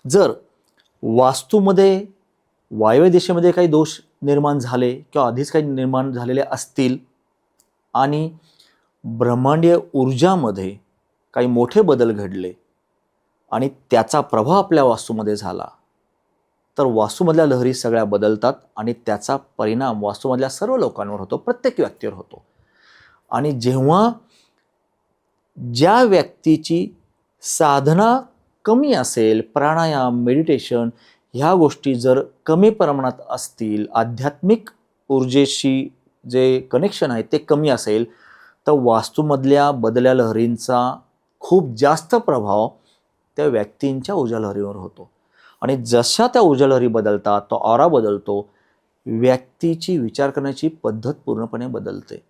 जर वास्तूमध्ये वायव्य दिशेमध्ये काही दोष निर्माण झाले किंवा आधीच काही निर्माण झालेले असतील आणि ब्रह्मांडीय ऊर्जामध्ये काही मोठे बदल घडले आणि त्याचा प्रभाव आपल्या वास्तूमध्ये झाला, तर वास्तूमधल्या लहरी सगळ्या बदलतात आणि त्याचा परिणाम वास्तूमधल्या सर्व लोकांवर होतो, प्रत्येक व्यक्तीवर होतो. आणि जेव्हा ज्या व्यक्तीची साधना कमी असेल, प्राणायाम, मेडिटेशन ह्या गोष्टी जर कमी प्रमाणात असतील, आध्यात्मिक ऊर्जेशी जे कनेक्शन आहे ते कमी असेल, तर वास्तूमधल्या बदल्या लहरींचा खूप जास्त प्रभाव त्या व्यक्तींच्या ऊर्जा लहरीवर होतो. आणि जशा त्या ऊर्जा लहरी बदलतात, तो ऑरा बदलतो, व्यक्तीची विचार करण्याची पद्धत पूर्णपणे बदलते.